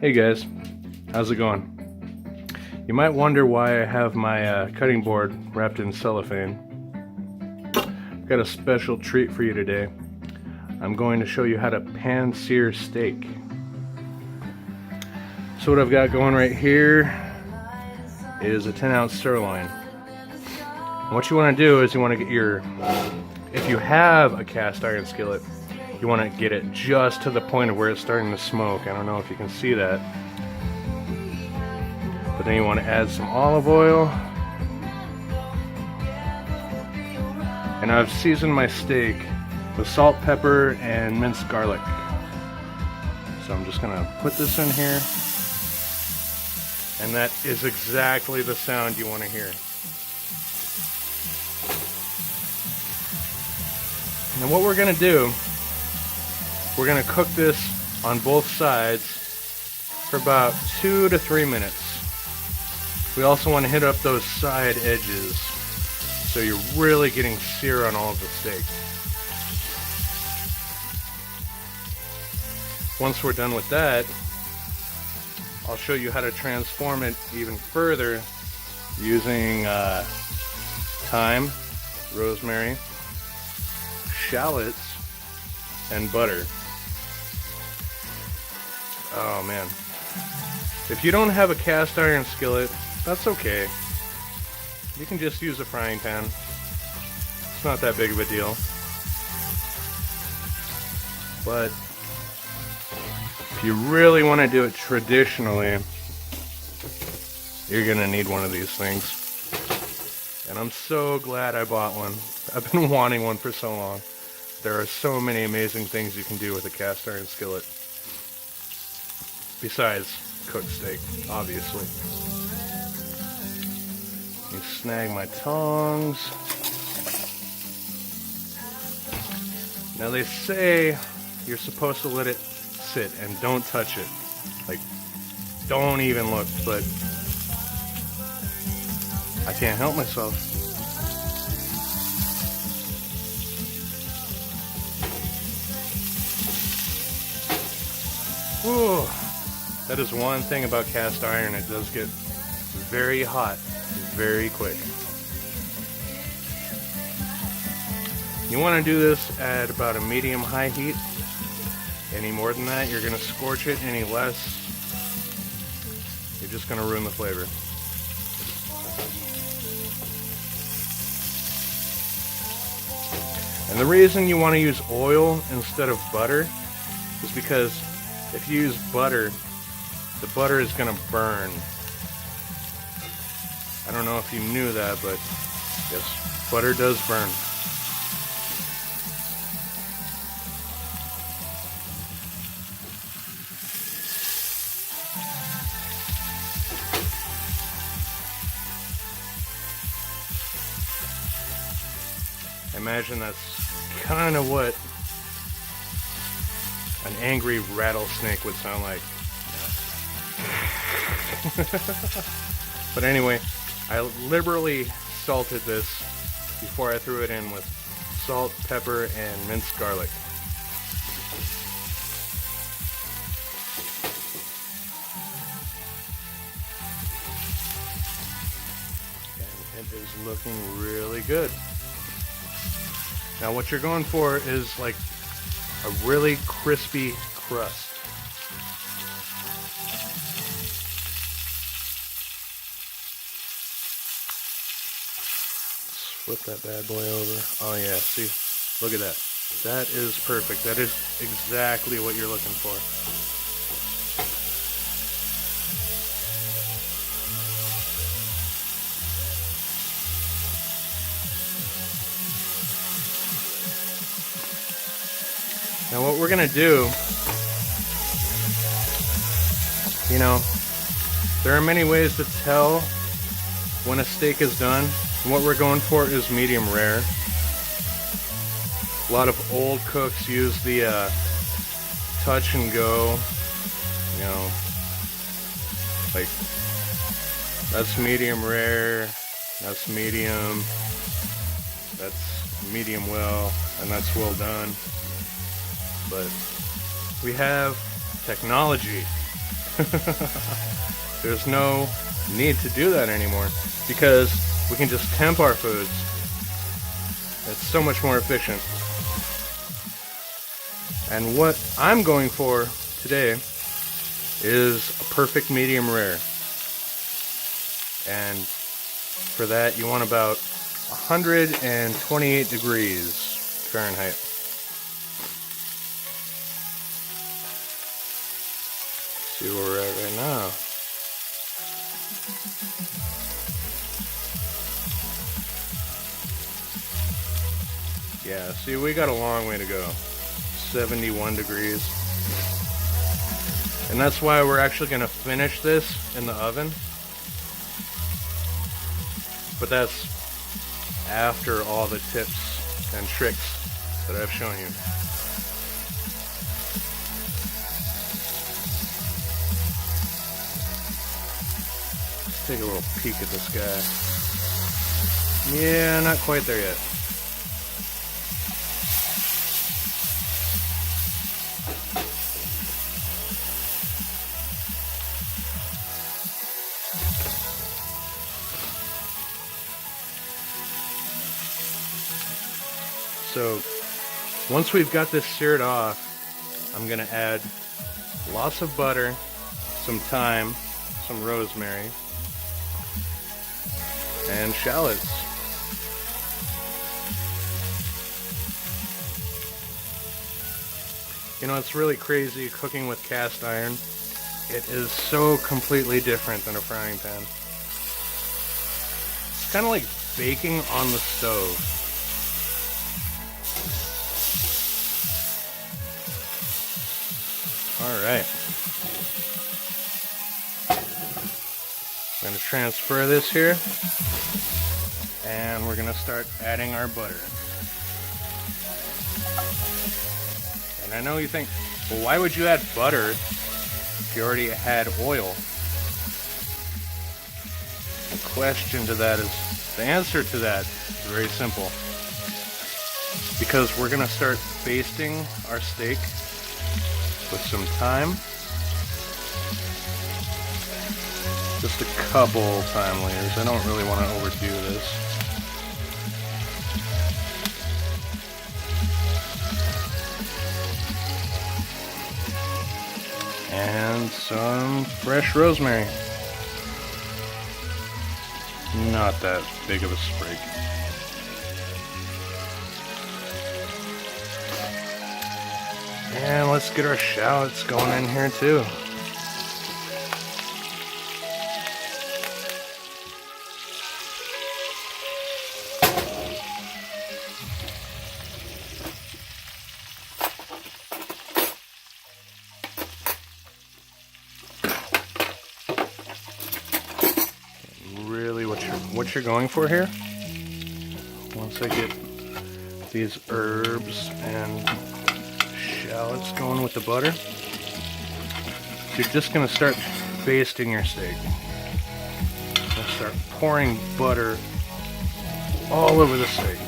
Hey guys, how's it going? You might wonder why I have my cutting board wrapped in cellophane. I've got a special treat for you today. I'm going to show you how to pan sear steak. So what I've got going right here is a 10-ounce sirloin. And what you want to do is you want to get if you have a cast iron skillet, you want to get it just to the point of where it's starting to smoke. I don't know if you can see that. But then you want to add some olive oil. And I've seasoned my steak with salt, pepper, and minced garlic. So I'm just going to put this in here. And that is exactly the sound you want to hear. And what we're going to do, we're going to cook this on both sides for about 2 to 3 minutes. We also want to hit up those side edges so you're really getting sear on all of the steak. Once we're done with that, I'll show you how to transform it even further using thyme, rosemary, shallots, and butter. Oh man. If you don't have a cast iron skillet, that's okay. You can just use a frying pan. It's not that big of a deal. But if you really want to do it traditionally, you're gonna need one of these things. And I'm so glad I bought one. I've been wanting one for so long. There are so many amazing things you can do with a cast iron skillet. Besides cooked steak, obviously. You snag my tongs. Now they say you're supposed to let it sit and don't touch it. Like, don't even look, but I can't help myself. Ooh, that is one thing about cast iron, it does get very hot very quick. You want to do this at about a medium-high heat. Any more than that, you're going to scorch it. Any less, you're just going to ruin the flavor. And the reason you want to use oil instead of butter is because if you use butter, the butter is going to burn. I don't know if you knew that, but yes, butter does burn. I imagine that's kind of what an angry rattlesnake would sound like. But anyway, I liberally salted this before I threw it in with salt, pepper, and minced garlic. And it is looking really good. Now what you're going for is like a really crispy crust. Flip that bad boy over. Oh yeah, see, look at that. That is perfect. That is exactly what you're looking for. Now what we're gonna do, you know, there are many ways to tell when a steak is done. And what we're going for is medium rare. A lot of old cooks use the touch and go, you know, like that's medium rare, that's medium, that's medium well, and that's well done. But we have technology There's no need to do that anymore because we can just temp our foods. It's so much more efficient. And what I'm going for today is a perfect medium rare. And for that you want about 128 degrees Fahrenheit. See where we're at right now. Yeah, see, we got a long way to go. 71 degrees. And that's why we're actually going to finish this in the oven. But that's after all the tips and tricks that I've shown you. Let's take a little peek at this guy. Yeah, not quite there yet. So once we've got this seared off, I'm going to add lots of butter, some thyme, some rosemary, and shallots. You know, it's really crazy cooking with cast iron. It is so completely different than a frying pan. It's kind of like baking on the stove. Alright. I'm going to transfer this here. And we're going to start adding our butter. And I know you think, well, why would you add butter if you already had oil? The question to that is, the answer to that is very simple. Because we're going to start basting our steak with some thyme. Just a couple thyme layers. I don't really want to overdo this. And some fresh rosemary. Not that big of a sprig. And let's get our shallots going in here too. Really what you're going for here, once I get these herbs and shallots going with the butter, you're just going to start basting your steak. You're going to start pouring butter all over the steak.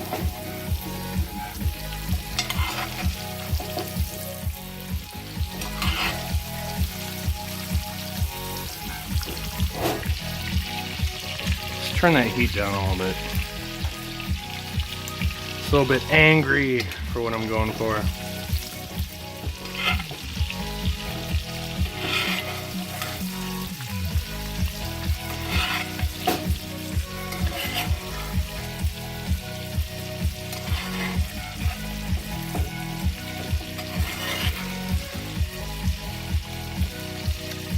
Just turn that heat down a little bit. It's a little bit angry for what I'm going for.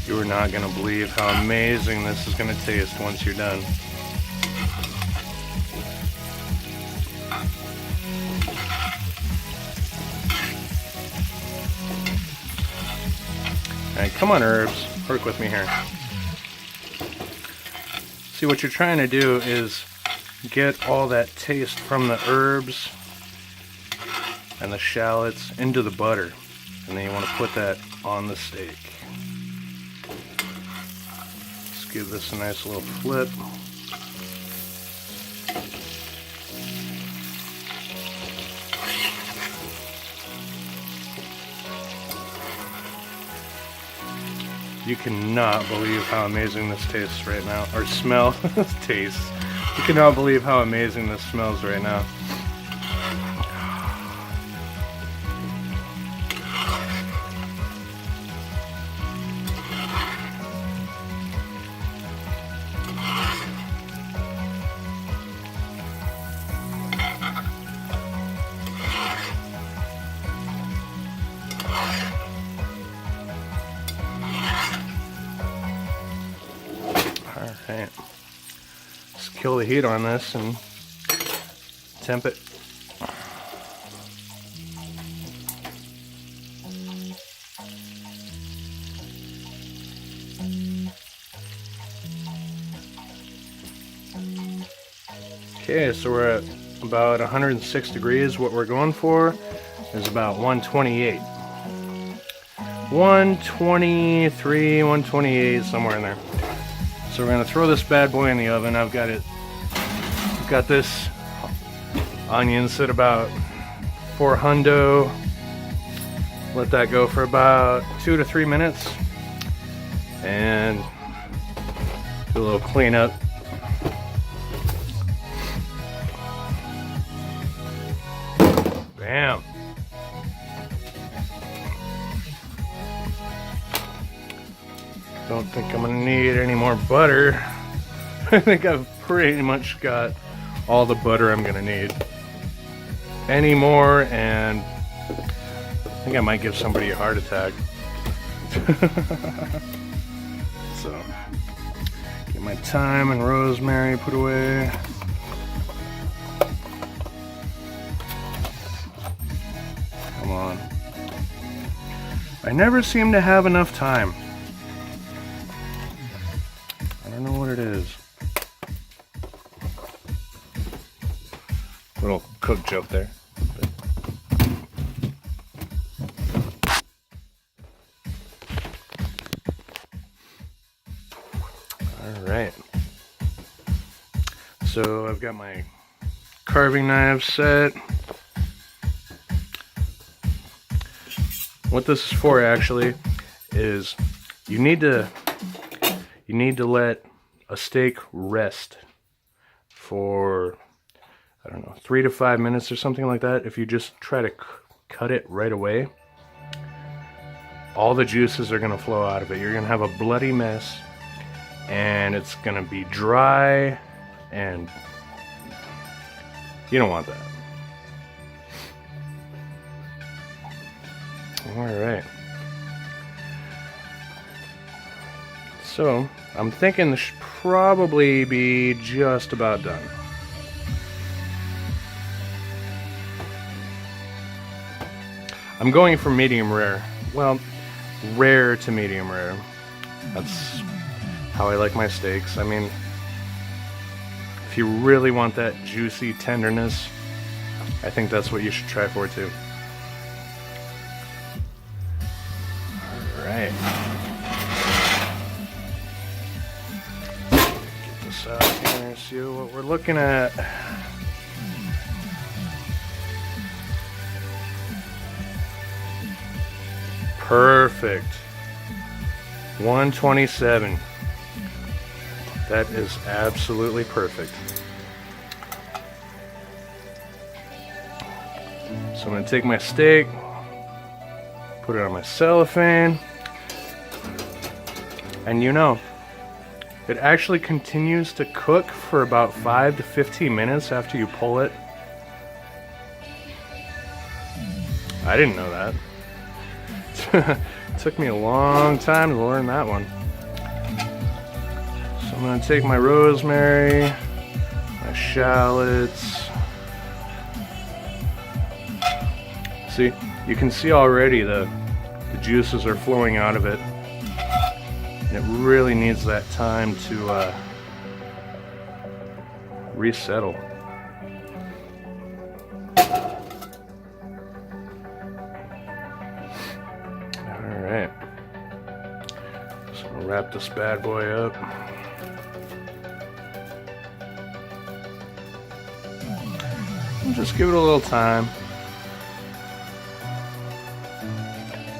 You are not going to believe how amazing this is going to taste once you're done. Alright, come on herbs, work with me here. See, what you're trying to do is get all that taste from the herbs and the shallots into the butter. And then you want to put that on the steak. Give this a nice little flip. You cannot believe how amazing this tastes right now. Or smell. Tastes. You cannot believe how amazing this smells right now. Alright, let's kill the heat on this and temp it. Okay, so we're at about 106 degrees. What we're going for is about 128. 123, 128, somewhere in there. So we're gonna throw this bad boy in the oven. I've got this onion sit about 400. Let that go for about 2 to 3 minutes, and do a little cleanup. Bam. Don't think I'm gonna need any more butter. I think I've pretty much got all the butter I'm gonna need. Any more and I think I might give somebody a heart attack. So, get my thyme and rosemary put away. Come on. I never seem to have enough time. I don't know what it is. Little cook joke there. Alright. So I've got my carving knives set. What this is for actually is you need to let a steak rest for, I don't know, 3 to 5 minutes or something like that. If you just try to cut it right away, all the juices are going to flow out of it. You're going to have a bloody mess, and it's going to be dry, and you don't want that. Alright. So, I'm thinking this should probably be just about done. I'm going for medium rare. Well, rare to medium rare. That's how I like my steaks. I mean, if you really want that juicy tenderness, I think that's what you should try for too. Alright. Get this out here, see what we're looking at. Perfect. 127. That is absolutely perfect. So I'm going to take my steak, put it on my cellophane, and you know, it actually continues to cook for about 5 to 15 minutes after you pull it. I didn't know that. It took me a long time to learn that one. So I'm going to take my rosemary, my shallots. See, you can see already the juices are flowing out of it. And it really needs that time to resettle. Alright. So I'll wrap this bad boy up. And just give it a little time.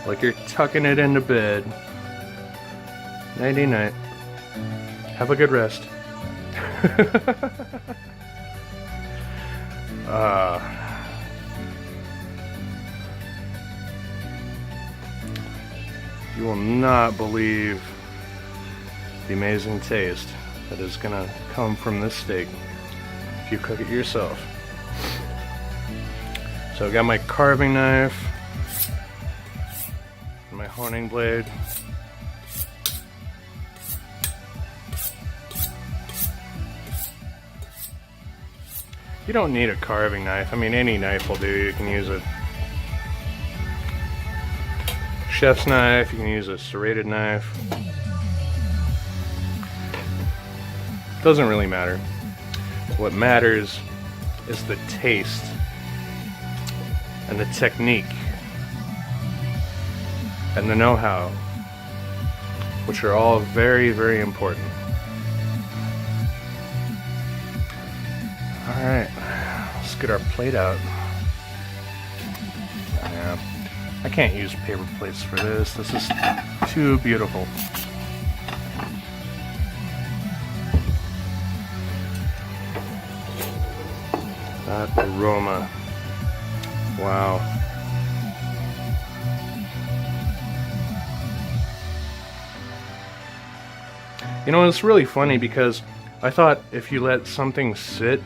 Like you're tucking it into bed. Nighty night. Have a good rest. You will not believe the amazing taste that is gonna come from this steak if you cook it yourself. So I got my carving knife, my honing blade. You don't need a carving knife. I mean, any knife will do. You can use a chef's knife, you can use a serrated knife. Doesn't really matter. What matters is the taste and the technique and the know-how, which are all very, very important. Alright, let's get our plate out. Yeah, I can't use paper plates for this. This is too beautiful. That aroma. Wow. You know, it's really funny because I thought if you let something sit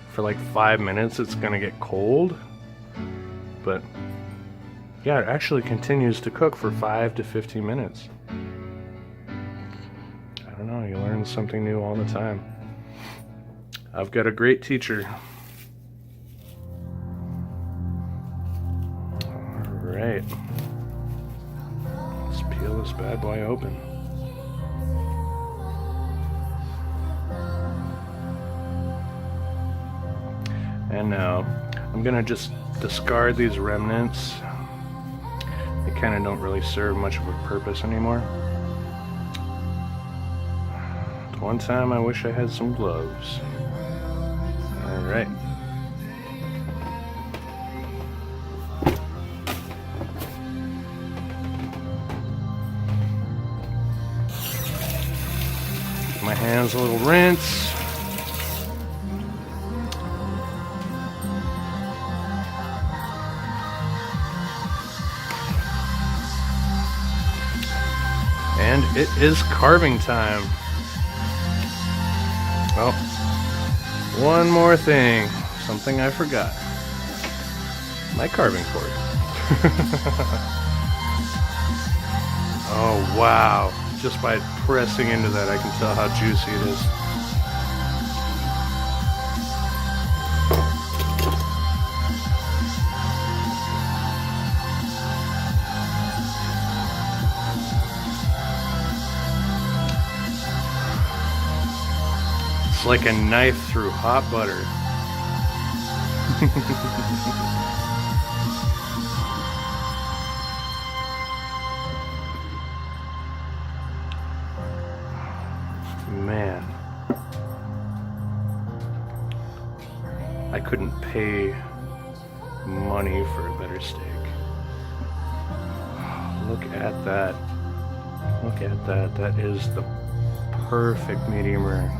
for like 5 minutes, it's gonna get cold. But yeah, it actually continues to cook for 5 to 15 minutes. I don't know, you learn something new all the time. I've got a great teacher. Alright. Let's peel this bad boy open. And now I'm gonna just discard these remnants. They kind of don't really serve much of a purpose anymore. One time I wish I had some gloves. Alright. Give my hands a little rinse. And it is carving time. Well, one more thing. Something I forgot. My carving fork. Oh, wow. Just by pressing into that, I can tell how juicy it is. Like a knife through hot butter. Man, I couldn't pay money for a better steak. Look at that. Look at that. That is the perfect medium rare.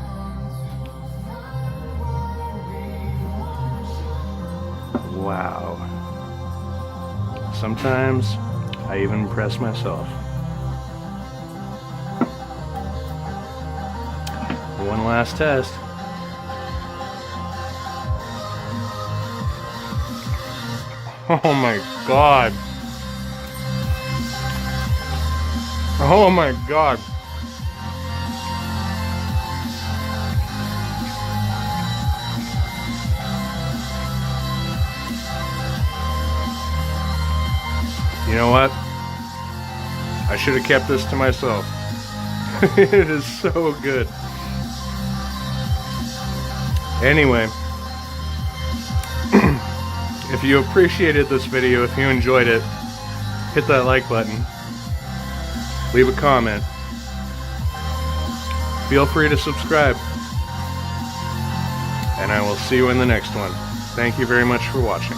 Wow. Sometimes I even impress myself. One last test. Oh my God. Oh my God. You know what? I should have kept this to myself. It is so good. Anyway, if you appreciated this video, if you enjoyed it, hit that like button. Leave a comment. Feel free to subscribe. And I will see you in the next one. Thank you very much for watching.